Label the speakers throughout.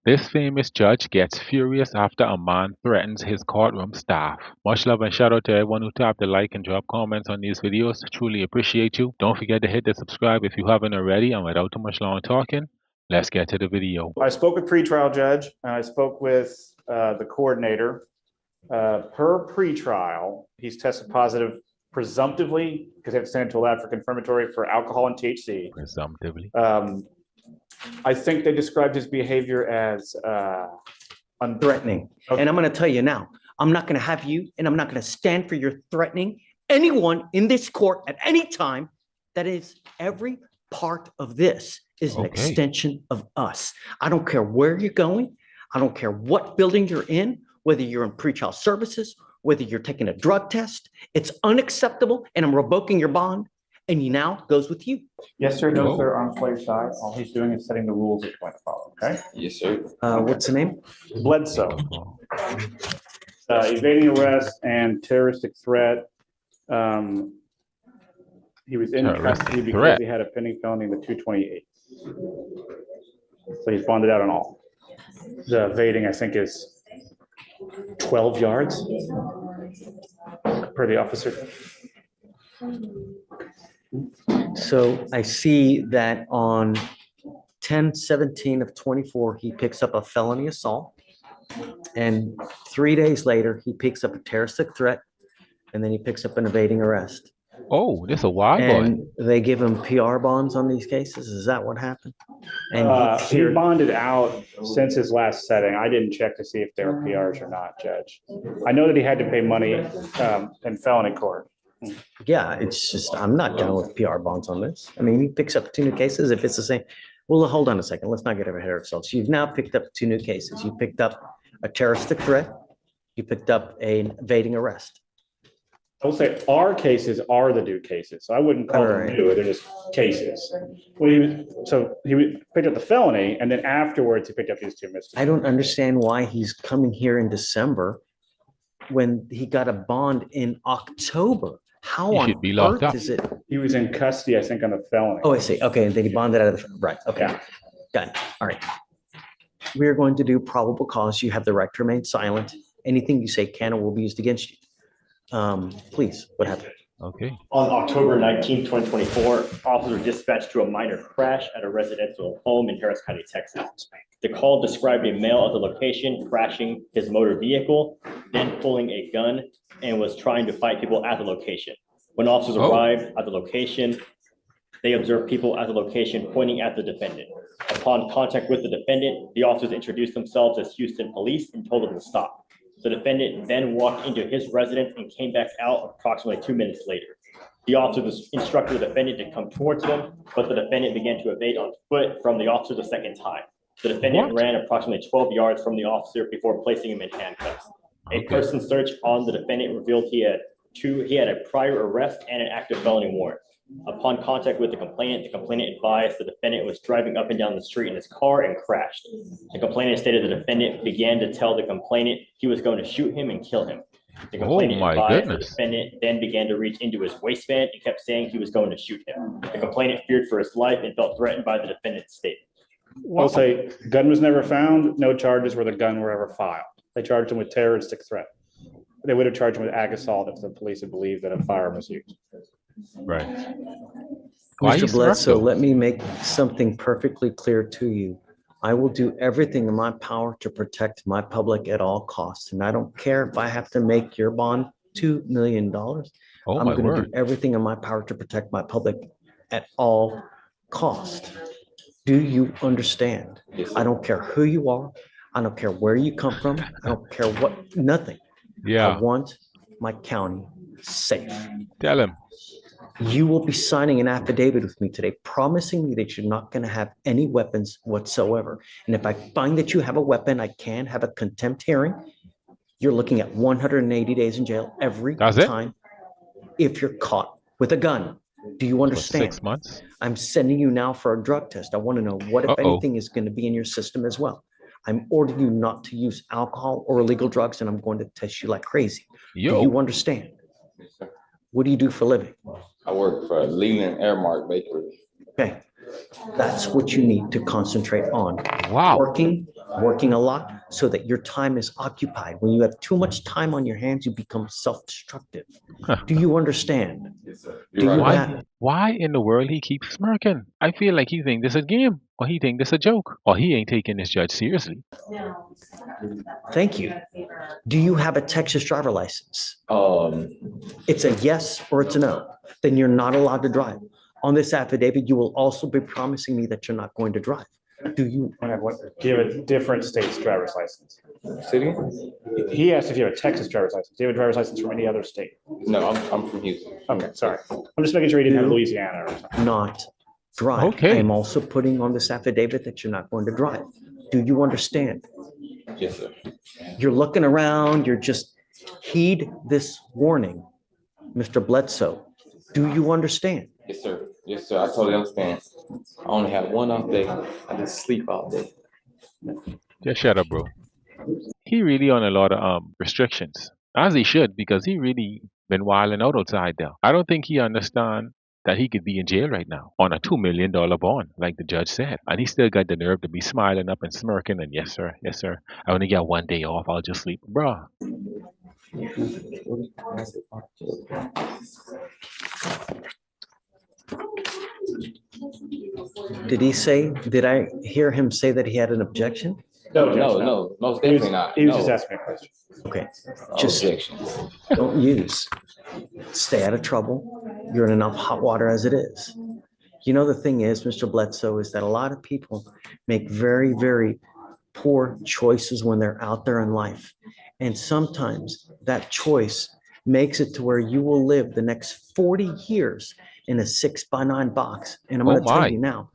Speaker 1: This famous judge gets furious after a man threatens his courtroom staff. Much love and shout out to everyone who tapped the like and drop comments on these videos. Truly appreciate you. Don't forget to hit the subscribe if you haven't already. And without too much long talking, let's get to the video.
Speaker 2: I spoke with pretrial judge and I spoke with the coordinator. Per pretrial, he's tested positive presumptively because they have to send it to a lab for confirmatory for alcohol and THC.
Speaker 1: Presumptively.
Speaker 2: I think they described his behavior as
Speaker 3: threatening. Okay. And I'm going to tell you now, I'm not going to have you, and I'm not going to stand for your threatening anyone in this court at any time. That is, every part of this is an extension of us. I don't care where you're going. I don't care what building you're in, whether you're in pretrial services, whether you're taking a drug test. It's unacceptable, and I'm revoking your bond. And he now goes with you.
Speaker 2: Yes, sir. No, sir. Arms by your side. All he's doing is setting the rules that you're going to follow. Okay.
Speaker 4: Yes, sir.
Speaker 3: What's the name?
Speaker 2: Bledsoe. Evading arrest and terroristic threat. He was in custody because he had a pending felony with 228. So he's bonded out on all. The evading, I think, is 12 yards per the officer.
Speaker 3: So I see that on 10/17 of 24, he picks up a felony assault. And 3 days later, he picks up a terroristic threat. And then he picks up an evading arrest.
Speaker 1: Oh, this is a wild
Speaker 3: and
Speaker 1: boy.
Speaker 3: They give him PR bonds on these cases. Is that what happened?
Speaker 2: And he bonded out since his last setting. I didn't check to see if they were PRs or not, Judge. I know that he had to pay money in felony court.
Speaker 3: Yeah, it's just, I'm not down with PR bonds on this. I mean, he picks up 2 new cases if it's the same. Well, hold on a second. Let's not get ahead of ourselves. You've now picked up 2 new cases. You picked up a terroristic threat. You picked up an evading arrest.
Speaker 2: I will say our cases are the new cases. So I wouldn't call them new. They're just cases. Well, he picked up the felony, and then afterwards he picked up these 2 misdemeanors.
Speaker 3: I don't understand why he's coming here in December when he got a bond in October. How on earth is it?
Speaker 2: He was in custody, I think, on the felony.
Speaker 3: Oh, I see. Okay, and then he bonded out of the right. Okay, yeah. Got it. All right. We are going to do probable cause. You have the right to remain silent. Anything you say can or will be used against you. Please, what happened?
Speaker 1: Okay.
Speaker 5: On October 19, 2024, officers dispatched to a minor crash at a residential home in Harris County, Texas. The call described a male at the location crashing his motor vehicle, then pulling a gun and was trying to fight people at the location. When officers arrived at the location, they observed people at the location pointing at the defendant. Upon contact with the defendant, the officers introduced themselves as Houston police and told them to stop. The defendant then walked into his residence and came back out approximately 2 minutes later. The officers instructed the defendant to come towards them, but the defendant began to evade on foot from the officer the second time. The defendant ran approximately 12 yards from the officer before placing him in handcuffs. A person search on the defendant revealed he had a prior arrest and an active felony warrant. Upon contact with the complainant advised the defendant was driving up and down the street in his car and crashed. The complainant stated the defendant began to tell the complainant he was going to shoot him and kill him. The complainant advised the defendant then began to reach into his waistband and kept saying he was going to shoot him. The complainant feared for his life and felt threatened by the defendant's statement.
Speaker 2: I'll say gun was never found. No charges where the gun were ever filed. They charged him with terroristic threat. They would have charged him with ag assault if the police had believed that a firearm was used.
Speaker 1: Right.
Speaker 3: Mr. Bledsoe, let me make something perfectly clear to you. I will do everything in my power to protect my public at all costs. And I don't care if I have to make your bond $2 million. I'm going to do everything in my power to protect my public at all costs. Do you understand? Yes, I don't care who you are. I don't care where you come from. I don't care what, nothing.
Speaker 1: Yeah.
Speaker 3: I want my county safe.
Speaker 1: Tell him.
Speaker 3: You will be signing an affidavit with me today, promising me that you're not going to have any weapons whatsoever. And if I find that you have a weapon, I can have a contempt hearing. You're looking at 180 days in jail every time if you're caught with a gun. Do you understand?
Speaker 1: 6 months.
Speaker 3: I'm sending you now for a drug test. I want to know what, if anything, is going to be in your system as well. I'm ordering you not to use alcohol or illegal drugs, and I'm going to test you like crazy. Do you understand? What do you do for a living?
Speaker 4: I work for Leland Airmark Bakery.
Speaker 3: Okay. That's what you need to concentrate on.
Speaker 1: Wow.
Speaker 3: Working working a lot so that your time is occupied. When you have too much time on your hands, you become self-destructive. Do you understand? Do you
Speaker 4: right.
Speaker 3: have,
Speaker 1: Why in the world he keeps smirking? I feel like he think this a game, or he think this a joke, or he ain't taking this judge seriously.
Speaker 3: thank you. Do you have a Texas driver license?
Speaker 4: Um,
Speaker 3: It's a yes or it's a no. Then you're not allowed to drive. On this affidavit, you will also be promising me that you're not going to drive. Do you?
Speaker 2: Do you have a different state's driver's license?
Speaker 4: city?
Speaker 2: He asked if you have a Texas driver's license. Do you have a driver's license from any other state?
Speaker 4: No, I'm from Houston.
Speaker 2: Okay, sorry. I'm just making sure he didn't have Louisiana or something.
Speaker 3: Not drive. I
Speaker 1: Okay.
Speaker 3: am also putting on this affidavit that you're not going to drive. Do you understand?
Speaker 4: Yes, sir.
Speaker 3: You're looking around, you're just heed this warning, Mr. Bledsoe. Do you understand?
Speaker 4: Yes, sir. Yes, sir. I totally understand. I only have one off day. I just sleep all day.
Speaker 1: Just shut up, bro. He really on a lot of restrictions, as he should, because he really been wilding out outside there. I don't think he understand that he could be in jail right now on a $2 million bond, like the judge said, and he still got the nerve to be smiling up and smirking and yes sir, I only got one day off, I'll just sleep, bruh.
Speaker 3: Did I hear him say that he had an objection?
Speaker 2: No, Judge,
Speaker 4: No, most
Speaker 2: He was,
Speaker 4: definitely not.
Speaker 2: he was just
Speaker 4: No.
Speaker 2: asking me a question.
Speaker 3: Okay,
Speaker 4: No
Speaker 3: just
Speaker 4: objections.
Speaker 3: don't use. Stay out of trouble. You're in enough hot water as it is. You know, the thing is, Mr. Bledsoe, is that a lot of people make very, very poor choices when they're out there in life. And sometimes that choice makes it to where you will live the next 40 years in a 6x9 box. And I'm
Speaker 1: Oh
Speaker 3: going to tell
Speaker 1: my.
Speaker 3: you now,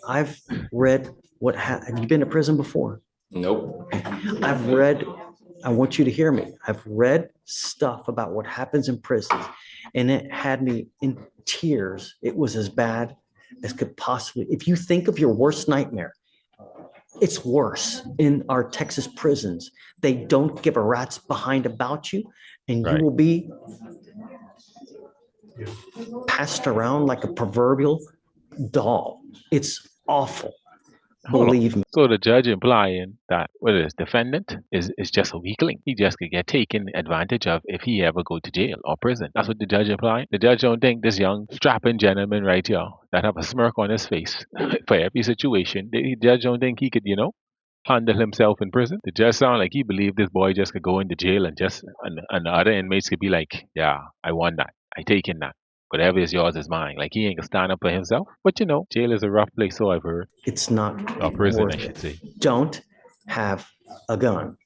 Speaker 3: I've read have you been to prison before?
Speaker 4: Nope.
Speaker 3: I've read, I want you to hear me. I've read stuff about what happens in prisons, and it had me in tears. It was as bad as could possibly, if you think of your worst nightmare, it's worse in our Texas prisons. They don't give a rat's behind about you, and you
Speaker 1: Right.
Speaker 3: will be passed around like a proverbial doll. It's awful.
Speaker 1: Hold on.
Speaker 3: Believe me.
Speaker 1: So the judge implying that what is defendant is just a weakling. He just could get taken advantage of if he ever go to jail or prison. That's what the judge implying. The judge don't think this young strapping gentleman right here that have a smirk on his face for every situation. The judge don't think he could, handle himself in prison. The judge sound like he believed this boy just could go into jail and the other inmates could be like, yeah, I won that. I taken that. Whatever is yours is mine. Like he ain't gonna stand up for himself. But jail is a rough place, so I've heard.
Speaker 3: It's not
Speaker 1: Or prison, I
Speaker 3: worth
Speaker 1: should
Speaker 3: it.
Speaker 1: say.
Speaker 3: Don't have a gun.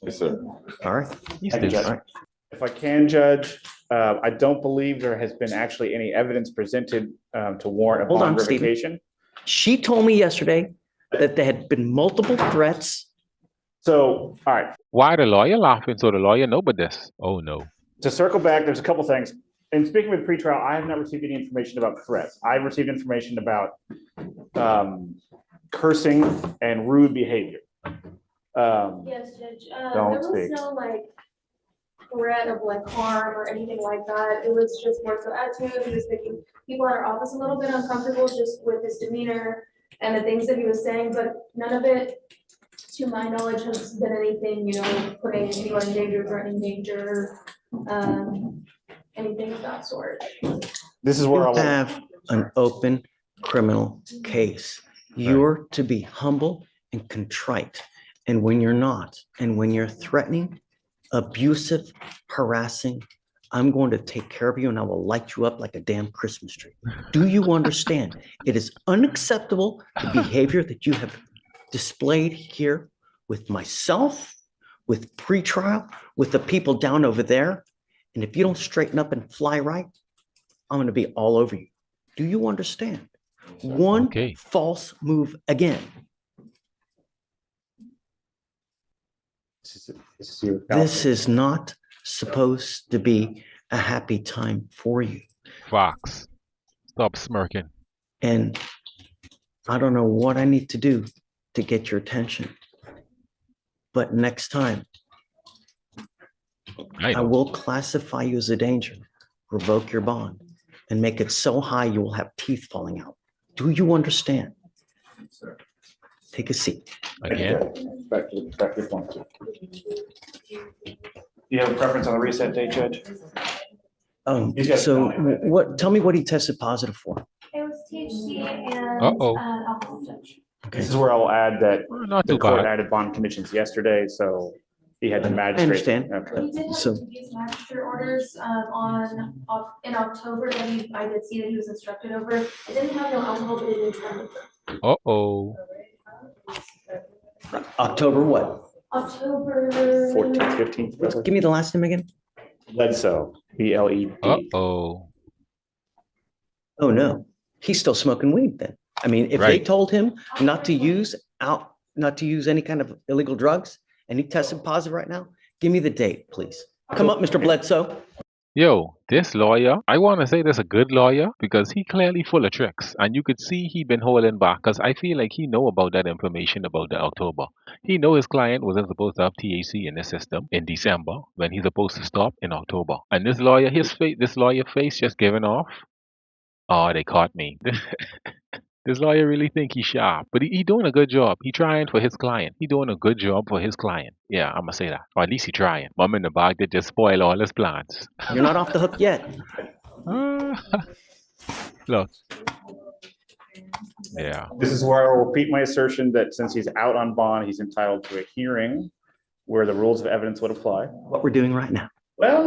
Speaker 4: Yes, sir.
Speaker 3: All right.
Speaker 1: He's
Speaker 2: Thank you,
Speaker 1: still-
Speaker 2: Judge. If I can, Judge, I don't believe there has been actually any evidence presented to warrant a
Speaker 3: Hold
Speaker 2: bond
Speaker 3: on, Stephen.
Speaker 2: revocation.
Speaker 3: She told me yesterday that there had been multiple threats.
Speaker 2: So, all right,
Speaker 1: Why the lawyer laughing? So the lawyer know about this. Oh no.
Speaker 2: to circle back, there's a couple things. In speaking with pretrial, I have not received any information about threats. I received information about cursing and rude behavior.
Speaker 6: Yes, Judge.
Speaker 2: Don't
Speaker 6: There was
Speaker 2: speak.
Speaker 6: no threat of harm or anything like that. It was just more so attitude. He was making people in our office a little bit uncomfortable just with his demeanor and the things that he was saying, but none of it, to my knowledge, has been anything, putting anyone in danger, threatening danger, anything of that sort.
Speaker 2: This is where I
Speaker 3: You
Speaker 2: will.
Speaker 3: have an open criminal case. You're to be humble and contrite. And when you're not, and when you're threatening, abusive, harassing, I'm going to take care of you and I will light you up like a damn Christmas tree. Do you understand? It is unacceptable the behavior that you have displayed here with myself, with pretrial, with the people down over there. And if you don't straighten up and fly right, I'm going to be all over you. Do you understand? One
Speaker 1: Okay.
Speaker 3: false move again. This is not supposed to be a happy time for you.
Speaker 1: Fox. Stop smirking.
Speaker 3: And I don't know what I need to do to get your attention. But next time,
Speaker 1: I
Speaker 3: I
Speaker 1: know.
Speaker 3: will classify you as a danger, revoke your bond, and make it so high you will have teeth falling out. Do you understand? Take a seat.
Speaker 1: Again,
Speaker 2: Back to the point. Do you have a preference on the reset date, Judge? He's got it
Speaker 3: So
Speaker 2: down.
Speaker 3: what, tell me what he tested positive for.
Speaker 6: It was THC and
Speaker 1: Uh-oh.
Speaker 6: alcohol, Judge.
Speaker 2: This is where I will add that
Speaker 1: not
Speaker 2: the
Speaker 1: too
Speaker 2: court
Speaker 1: bad.
Speaker 2: added bond conditions yesterday, so he had the
Speaker 3: I
Speaker 2: magistrate.
Speaker 3: understand.
Speaker 2: Okay.
Speaker 6: He did have
Speaker 3: So-
Speaker 6: these magistrate orders, in October that I did see that he was instructed over. It didn't have no alcohol, but it did have.
Speaker 1: Uh-oh.
Speaker 3: October what?
Speaker 6: October.
Speaker 2: 14th, 15th.
Speaker 3: Give me the last name again.
Speaker 2: Bledsoe, BLED.
Speaker 1: Uh-oh.
Speaker 3: Oh, no. He's still smoking weed then. I mean, if they
Speaker 1: Right.
Speaker 3: told him not to use any kind of illegal drugs and he tested positive right now, give me the date, please. Come up, Mr. Bledsoe.
Speaker 1: Yo, this lawyer, I want to say this a good lawyer because he clearly full of tricks. And you could see he been holding back because I feel like he know about that information about the October. He know his client wasn't supposed to have THC in the system in December when he's supposed to stop in October. And this lawyer, this lawyer face just giving off. Oh, they caught me. This lawyer really think he's sharp, but he doing a good job. He trying for his client. He doing a good job for his client. Yeah, I'm gonna say that. Or at least he trying. Mom in the bag that just spoil all his plans.
Speaker 3: You're not off the hook yet.
Speaker 1: Look. Yeah.
Speaker 2: This is where I will repeat my assertion that since he's out on bond, he's entitled to a hearing where the rules of evidence would apply.
Speaker 3: What we're doing right now.
Speaker 2: Well,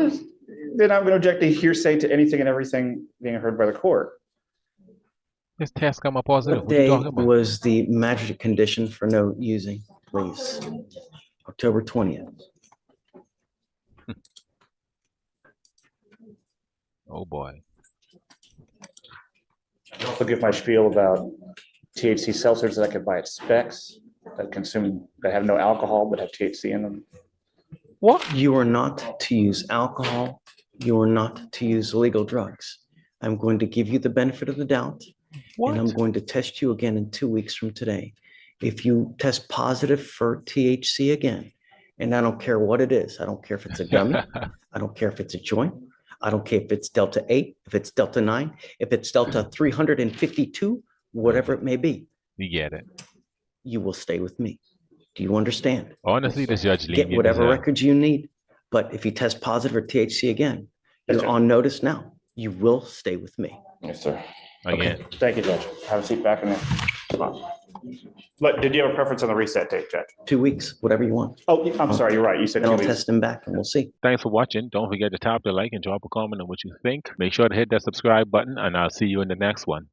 Speaker 2: then I'm going to object to hearsay to anything and everything being heard by the court.
Speaker 1: His test come up positive.
Speaker 3: What
Speaker 1: What you
Speaker 3: day
Speaker 1: talking about?
Speaker 3: was the magistrate condition for no using, please? October 20th.
Speaker 1: Oh boy.
Speaker 2: I also give my spiel about THC seltzers that I could buy at Specs that have no alcohol but have THC in them.
Speaker 1: What?
Speaker 3: You are not to use alcohol. You are not to use illegal drugs. I'm going to give you the benefit of the doubt. And I'm
Speaker 1: What?
Speaker 3: going to test you again in 2 weeks from today. If you test positive for THC again, and I don't care what it is, I don't care if it's a gummy, I don't care if it's a joint, I don't care if it's Delta 8, if it's Delta 9, if it's Delta 352, whatever it may be,
Speaker 1: You get it.
Speaker 3: you will stay with me. Do you understand?
Speaker 1: Honestly, the judge
Speaker 3: Get
Speaker 1: lenient as
Speaker 3: whatever
Speaker 1: hell.
Speaker 3: records you need. But if you test positive for THC again,
Speaker 2: Yes,
Speaker 3: you're
Speaker 2: sir.
Speaker 3: on notice now. You will stay with me.
Speaker 4: Yes, sir.
Speaker 1: Again.
Speaker 2: Thank you, Judge. Have a seat back in there. But did you have a preference on the reset date, Judge?
Speaker 3: 2 weeks, whatever you want.
Speaker 2: Oh, I'm sorry, you're right. You said
Speaker 3: Then
Speaker 2: 2
Speaker 3: I'll
Speaker 2: weeks.
Speaker 3: test them back and we'll see.
Speaker 1: Thanks for watching. Don't forget to tap the like and drop a comment on what you think. Make sure to hit that subscribe button and I'll see you in the next one.